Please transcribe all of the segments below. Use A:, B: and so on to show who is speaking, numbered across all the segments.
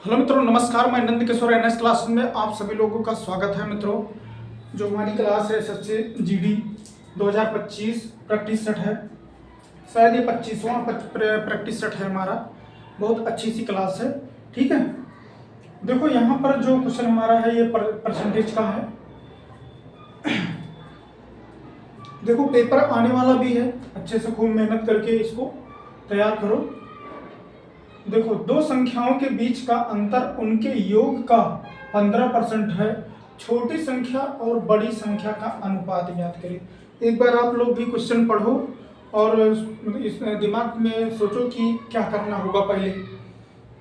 A: Hello मित्रों, नमस्कार। मैं नंद किशोर एनएस क्लास में आप सभी लोगों का स्वागत है। मित्रों, जो हमारी क्लास है एसएससी जीडी 2025 प्रैक्टिस सेट है। शायद ये 25वां प्रैक्टिस सेट है हमारा। बहुत अच्छी सी क्लास है, ठीक है। देखो यहाँ पर जो क्वेश्चन हमारा है ये परसेंटेज का है। देखो पेपर आने वाला भी है, अच्छे से खूब मेहनत करके इसको तैयार करो। देखो, दो संख्याओं के बीच का अंतर उनके योग का 15% है। छोटी संख्या और बड़ी संख्या का अनुपात याद करें। एक बार आप लोग भी क्वेश्चन पढ़ो और इस दिमाग में सोचो कि क्या करना होगा पहले,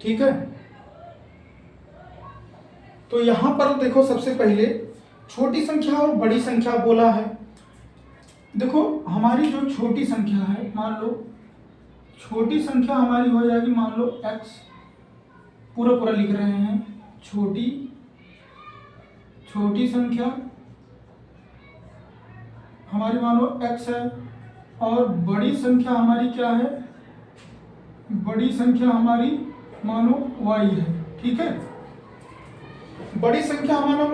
A: ठीक है। तो यहाँ पर देखो, सबसे पहले छोटी संख्या और बड़ी संख्या बोला है। देखो हमारी जो छोटी संख्या है, मान लो छोटी संख्या हमारी हो जाएगी, मान लो x, पूरा पूरा लिख रहे हैं। छोटी संख्या हमारी मान लो x है, और बड़ी संख्या हमारी क्या है? बड़ी संख्या हमारी मानो y है, ठीक है। बड़ी संख्या हमारा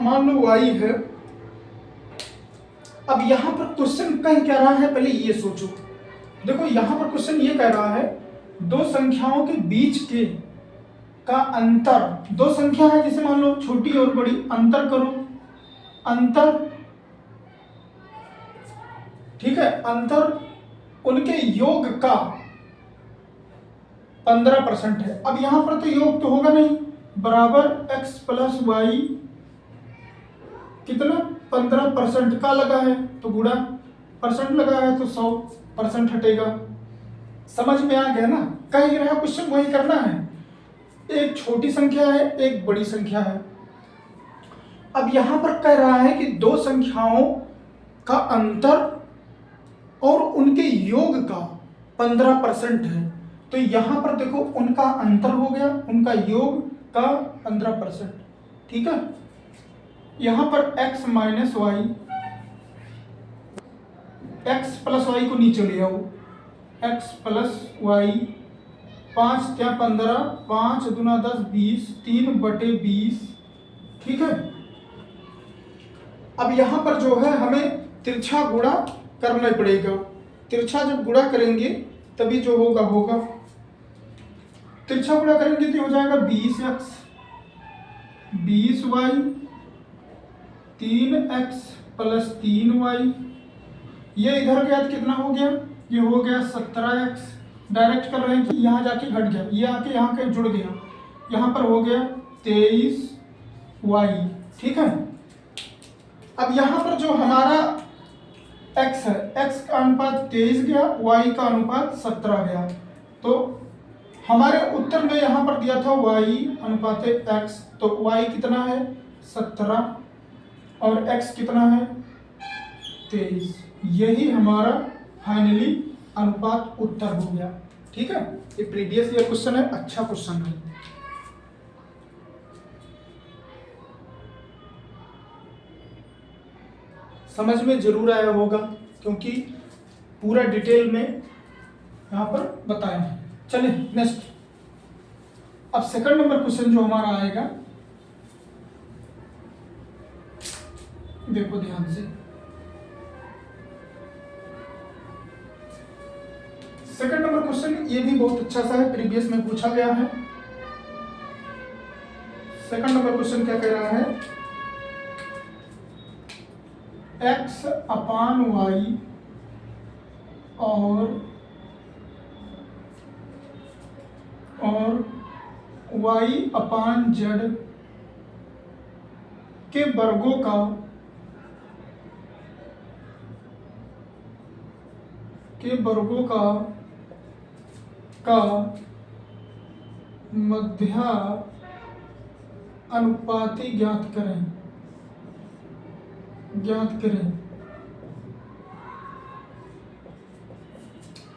A: मान लो y है। अब यहां पर क्वेश्चन कह क्या रहा है, पहले ये सोचो। देखो यहां पर क्वेश्चन ये कह रहा है, दो संख्याओं के बीच के का अंतर, दो संख्या है जिसे मान लो छोटी और बड़ी, अंतर करो, अंतर, ठीक है। अंतर उनके योग का 15% है। अब यहां पर तो योग तो होगा नहीं, बराबर x प्लस वाई कितना 15% का लगा है तो गुणा, परसेंट लगा है तो 100% हटेगा। समझ में आ गया ना? कह ही रहा क्वेश्चन वही करना है। एक छोटी संख्या है, एक बड़ी संख्या है। अब यहां पर कह रहा है कि दो संख्याओं का अंतर और उनके योग का 15% है। तो यहां पर देखो उनका अंतर हो गया, उनका योग का 15%, ठीक है। यहां पर x minus Y, x plus Y को नीचे ले आओ, x प्लस वाई, 5 क्या 15, 5 दूना 10, 20, 3/20, ठीक है। अब यहां पर जो है हमें तिरछा गुणा करना पड़ेगा। तिरछा जब गुणा करेंगे तभी जो होगा तिरछा गुणा करेंगे तो हो जाएगा 20x, 20y, 3x plus 3y। ये इधर गया तो कितना हो गया? ये हो गया 17x। डायरेक्ट कर रहे हैं कि यहाँ जाके घट गया, ये आके यहाँ के जुड़ गया, यहाँ पर हो गया 23y, ठीक है। अब यहाँ पर जो हमारा x है, x का अनुपात 23 गया, y का अनुपात 17 गया। तो हमारे उत्तर में यहाँ पर दिया था y अनुपात x, तो y कितना है 17 और x कितना है 23। यही हमारा फाइनली अनुपात उत्तर हो गया, ठीक है। ये प्रीवियस ईयर क्वेश्चन है, अच्छा क्वेश्चन है। समझ में जरूर आया होगा क्योंकि पूरा डिटेल में यहां पर बताया है। चलिए नेक्स्ट, अब सेकंड नंबर क्वेश्चन जो हमारा आएगा, देखो ध्यान से। सेकंड नंबर क्वेश्चन ये भी बहुत अच्छा सा है, प्रीवियस में पूछा गया है। सेकंड नंबर क्वेश्चन क्या कह रहा है? x अपान वाई और y अपान जेड के वर्गों का मध्या अनुपाती ज्ञात करें।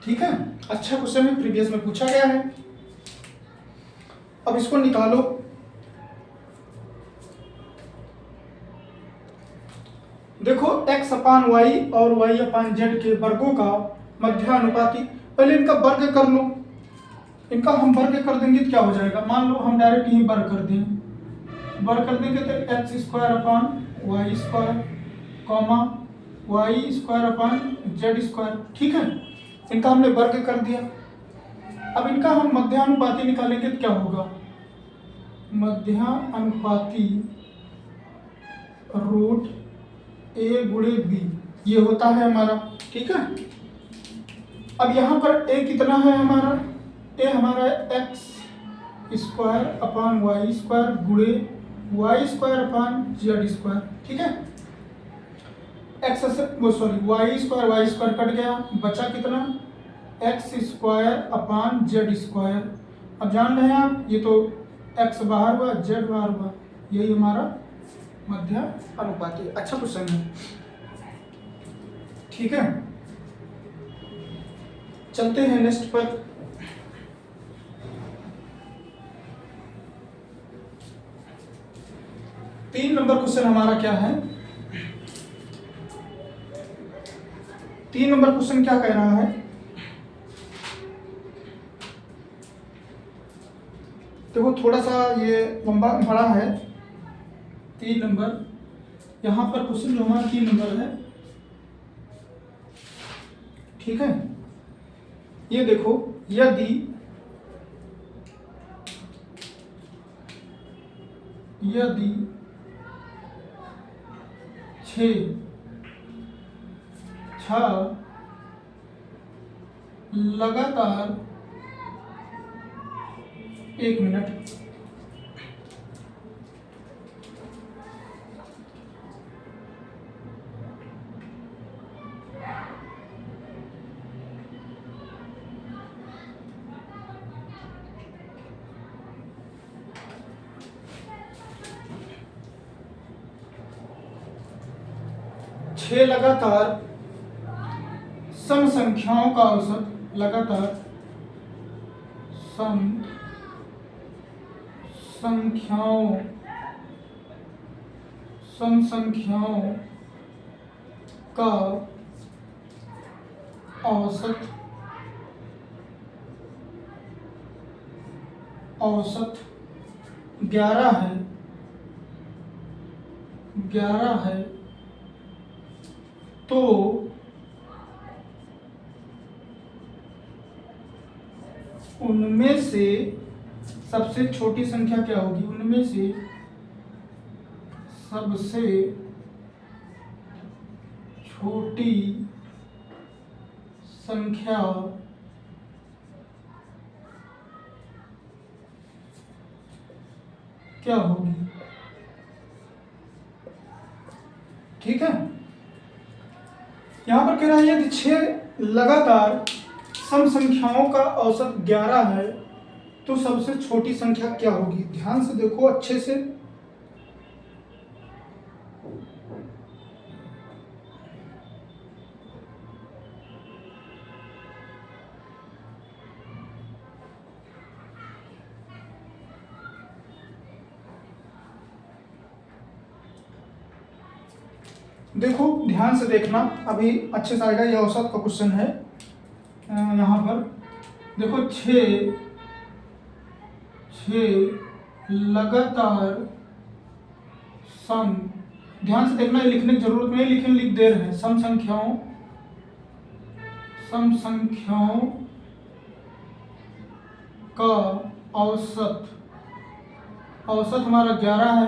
A: ठीक है, अच्छा क्वेश्चन है, प्रीवियस में पूछा गया है। अब इसको निकालो। देखो x अपान वाई और y अपान जेड के वर्गों का मध्यानुपाती, पहले इनका वर्ग कर लो। इनका हम वर्ग कर देंगे तो क्या हो जाएगा, मान लो हम डायरेक्ट यही वर्ग कर दें, वर्ग कर देंगे तो X square upon Y square comma Y square upon Z square. ठीक है, इनका हमने वर्ग कर दिया। अब इनका हम मध्यानुपाती निकालेंगे तो क्या होगा, मध्यानुपाती रूट ए गुणे बी, ये होता है हमारा। ठीक है, अब यहाँ पर ए कितना है हमारा, ए हमारा x square upon Y square गुणे y square upon Z square. ठीक है, एक्स वो सॉरी वाई स्क्वायर कट गया, बचा कितना, x square upon Z square. अब जान रहे हैं आप, ये तो एक्स बाहर हुआ जेड बाहर हुआ, यही हमारा मध्य अनुपाती। अच्छा क्वेश्चन है। ठीक है, चलते हैं नेक्स्ट पर। तीन नंबर क्वेश्चन हमारा क्या है, 3 नंबर क्वेश्चन क्या कह रहा है, देखो थोड़ा सा ये लंबा बड़ा है। 3 नंबर यहाँ पर क्वेश्चन जो हमारा 3 नंबर है। ठीक है, ये देखो, यदि यदि 6 लगातार 1 मिनट लगातार सम संख्याओं का औसत, लगातार सम संख्याओं का औसत 11 है तो उनमें से सबसे छोटी संख्या क्या होगी, उनमें से सबसे छोटी संख्या क्या होगी। ठीक है, यहां पर कह रहा है यदि 6 लगातार सम संख्याओं का औसत 11 है तो सबसे छोटी संख्या क्या होगी। ध्यान से देखो अच्छे से, देखो ध्यान से देखना, अभी अच्छे से आएगा। ये औसत का क्वेश्चन है। यहाँ पर देखो 6 लगातार सम, ध्यान से देखना, ये लिखने की जरूरत नहीं, लिख दे रहे हैं। सम संख्याओं का औसत हमारा 11 है।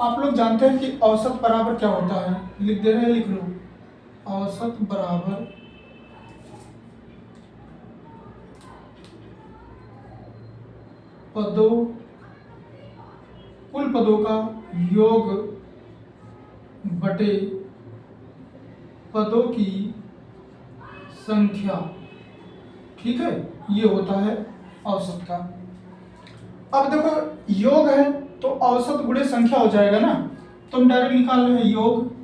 A: आप लोग जानते हैं कि औसत बराबर क्या होता है, लिख दे रहे हैं, लिख लो। औसत बराबर कुल पदों का योग बटे पदों की संख्या। ठीक है, ये होता है औसत का। अब देखो योग है तो औसत गुणे संख्या हो जाएगा ना, तो हम डायरेक्ट निकाल रहे हैं योग।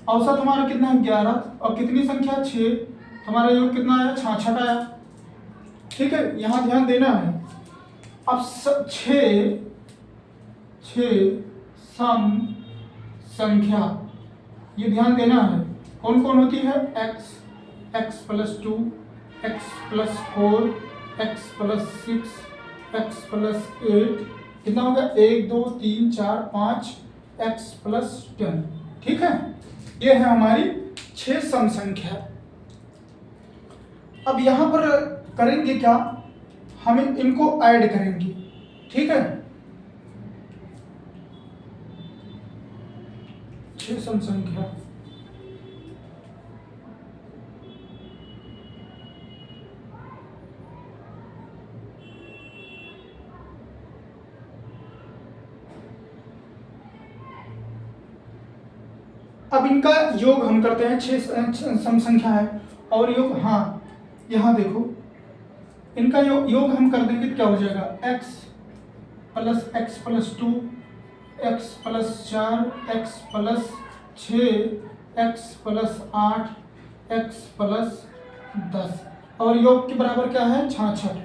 A: औसत हमारा कितना है 11 और कितनी संख्या 6, हमारा योग कितना आया 66 आया। ठीक है, यहाँ ध्यान देना है। अब 6 सम संख्या, ये ध्यान देना है, कौन कौन होती है? x, x plus 2, x plus 4, x plus 6, x plus 8, कितना हो गया? 1 2 3 4 5, x प्लस 10। ठीक है, ये है हमारी 6 सम संख्या। अब यहां पर करेंगे क्या, हम इनको ऐड करेंगे। ठीक है, 6 सम संख्या। अब इनका योग हम करते हैं, 6 सम संख्या है और योग, हाँ यहाँ देखो, इनका योग हम कर देंगे तो क्या हो जाएगा? x plus 2, x plus 4, x plus 6, x plus 8, x plus 10, और योग के बराबर क्या है? 66।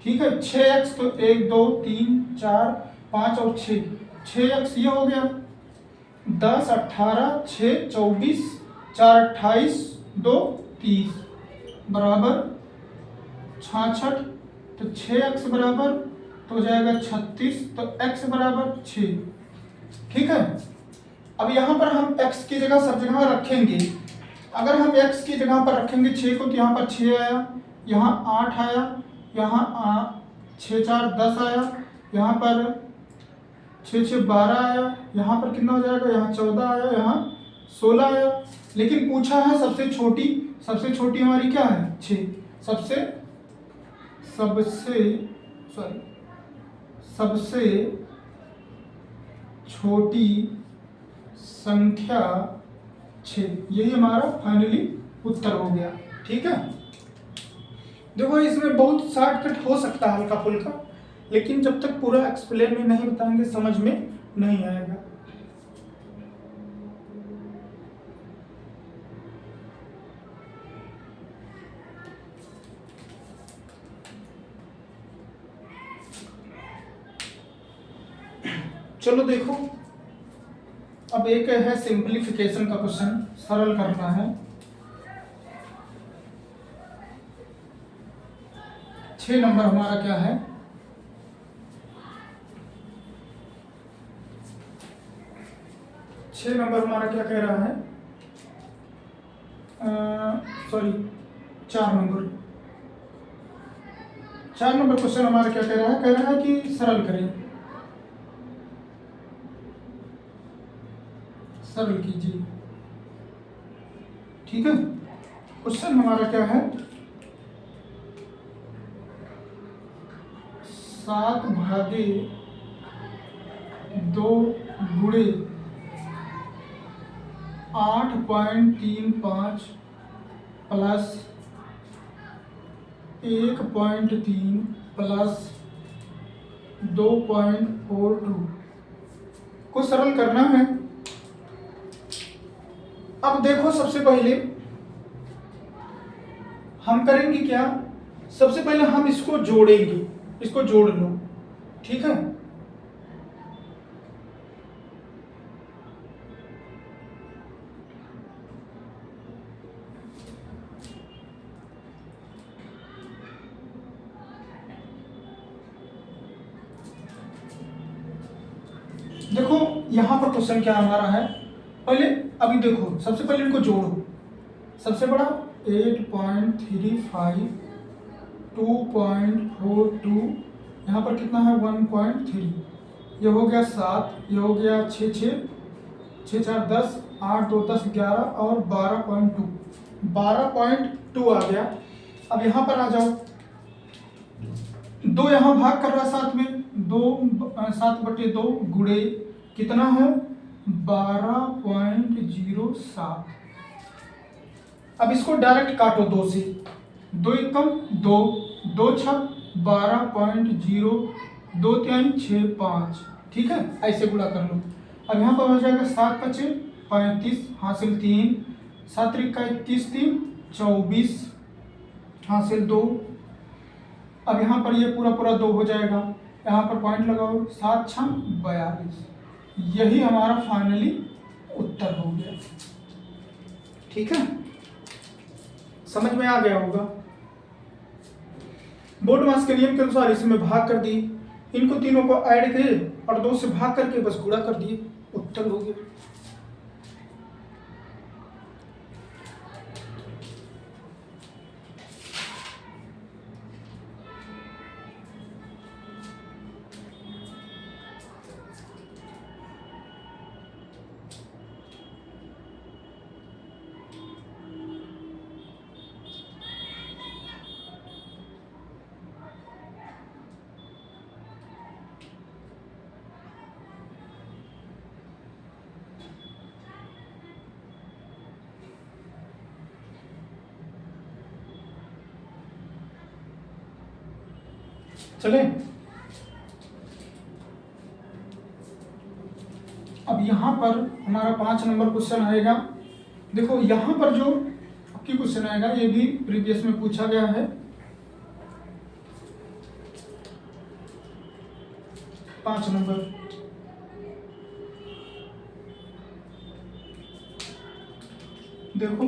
A: ठीक है, 6x तो 1 2 3 4 5 और 6x ये हो गया 10 18 6 24 4 28 2 30 बराबर 66। तो 6x बराबर तो हो जाएगा 36, तो x बराबर 6। ठीक है, अब यहाँ पर हम x की जगह सब जगह रखेंगे। अगर हम x की जगह पर रखेंगे 6 को, तो यहाँ पर 6 आया, यहाँ 8 आया, यहाँ 6 4 10 आया, यहाँ पर 6 6 12 आया, यहाँ पर कितना हो जाएगा? यहाँ 14 आया, यहाँ 16 आया। लेकिन पूछा है सबसे छोटी हमारी क्या है? 6। सबसे छोटी संख्या 6, यही हमारा फाइनली उत्तर हो गया। ठीक है, देखो इसमें बहुत शॉर्टकट हो सकता है हल्का फुल्का, लेकिन जब तक पूरा एक्सप्लेन में नहीं बताएंगे समझ में नहीं आएगा। चलो देखो, अब एक है सिंपलीफिकेशन का क्वेश्चन, सरल करना है। 6 नंबर हमारा क्या है? 6 नंबर हमारा क्या कह रहा है? सॉरी 4 नंबर क्वेश्चन हमारा क्या कह रहा है? कह रहा है कि सरल करें, सरल कीजिए। ठीक है, क्वेश्चन हमारा क्या है? 7 भागे 2 गुणे 8.35 प्लस 1.3 प्लस 2.42 को सरल करना है। अब देखो, सबसे पहले हम करेंगे क्या? सबसे पहले हम इसको जोड़ेंगे, इसको जोड़ लो। ठीक है, देखो यहां पर क्वेश्चन क्या हमारा है? पहले अभी देखो, सबसे पहले इनको जोड़ो। सबसे बड़ा 8.35, 2.42, यहाँ पर कितना है? 1.3, ये हो गया 7, ये हो गया 6 6 6 4 10, 8 2 10 11 और 12.2 आ गया। अब यहाँ पर आ जाओ, 2 यहाँ भाग कर रहा है साथ में, 7/2 गुणे कितना है? 12.07। अब इसको डायरेक्ट काटो 2 से, 2 एकम 2, 2 छक 12.0, 2 3 6 5। ठीक है, ऐसे गुणा कर लो। अब यहाँ पर हो जाएगा 7 5 35 हासिल 3, 7 3 21 3 24 हासिल 2। अब यहाँ पर ये पूरा 2 हो जाएगा, यहाँ पर पॉइंट लगाओ, 7 6 42। यही हमारा फाइनली उत्तर हो गया। ठीक है, समझ में आ गया होगा। बोर्डमास के नियम के अनुसार इसमें भाग कर दिए, इनको तीनों को ऐड किए और 2 से भाग करके बस गुणा कर दिए, उत्तर हो गया। चले, अब यहां पर हमारा 5 नंबर क्वेश्चन आएगा। देखो यहां पर जो आपकी क्वेश्चन आएगा ये भी प्रीवियस में पूछा गया है। 5 नंबर, देखो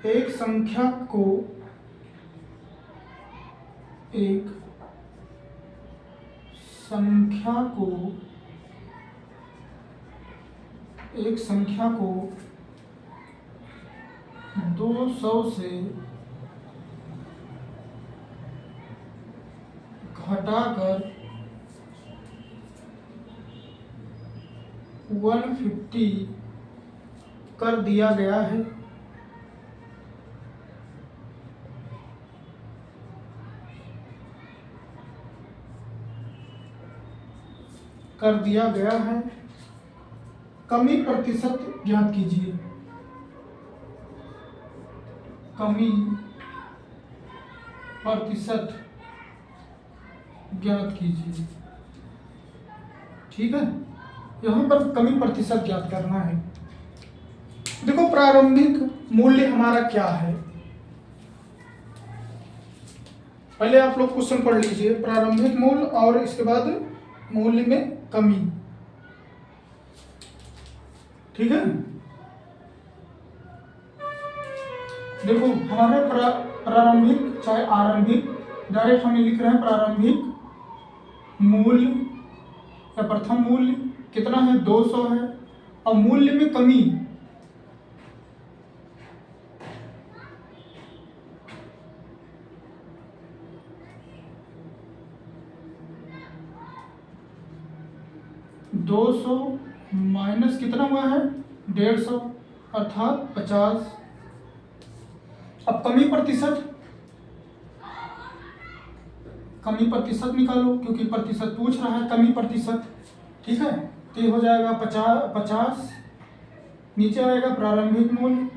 A: एक संख्या को एक संख्या को 200 से घटाकर 150 कर दिया गया है। कमी प्रतिशत ज्ञात कीजिए। कमी प्रतिशत ज्ञात कीजिए। ठीक है, यहाँ पर कमी प्रतिशत ज्ञात करना है। देखो प्रारंभिक मूल्य हमारा क्या है, पहले आप लोग क्वेश्चन पढ़ लीजिए। प्रारंभिक मूल्य और इसके बाद मूल्य में कमी। ठीक है, देखो हमारे प्रारंभिक चाहे आरंभिक, डायरेक्ट हमें लिख रहे हैं प्रारंभिक मूल्य या प्रथम मूल्य कितना है 200 है, और मूल्य में कमी $200 माइनस कितना हुआ है 150 अर्थात 50। अब कमी प्रतिशत निकालो, क्योंकि प्रतिशत पूछ रहा है कमी प्रतिशत। ठीक है, तो ये हो जाएगा 50। नीचे आएगा प्रारंभिक मूल्य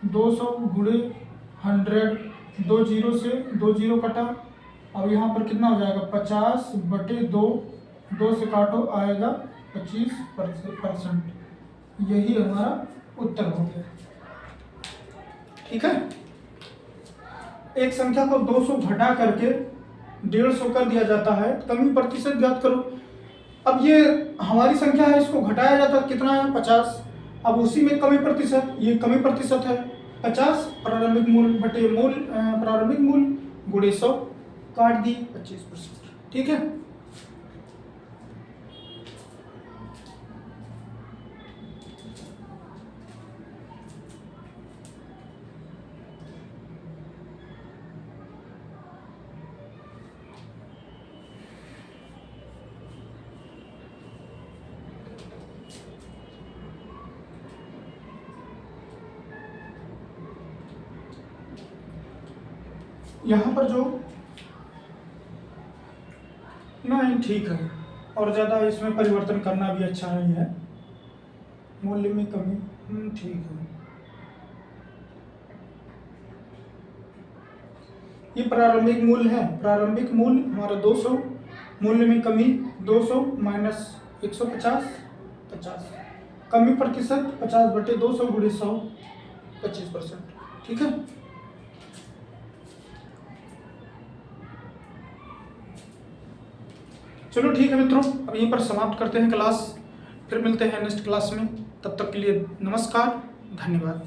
A: 200 गुणे 100, 2 जीरो से 2 जीरो कटा, अब यहाँ पर कितना हो जाएगा 50/2, 2 से काटो आएगा 25%। यही हमारा उत्तर हो गया। ठीक है, एक संख्या को 200 घटा करके 150 कर दिया जाता है, कमी प्रतिशत ज्ञात करो। अब ये हमारी संख्या है, इसको घटाया जाता है कितना है 50। अब उसी में कमी प्रतिशत, ये कमी प्रतिशत है 50, प्रारंभिक मूल्य बटे प्रारंभिक मूल्य गुणे 100 काट दी 25%। ठीक है, यहाँ पर जो नहीं ठीक है, और ज़्यादा इसमें परिवर्तन करना भी अच्छा नहीं है। मूल्य में कमी ठीक है। ये प्रारंभिक मूल्य है, प्रारंभिक मूल्य हमारा 200, मूल्य में कमी 200 माइनस 150 50, कमी प्रतिशत 50/200 गुणे 100 25%। ठीक है, चलो ठीक है मित्रों, अब यहीं पर समाप्त करते हैं क्लास, फिर मिलते हैं नेक्स्ट क्लास में। तब तक के लिए नमस्कार, धन्यवाद।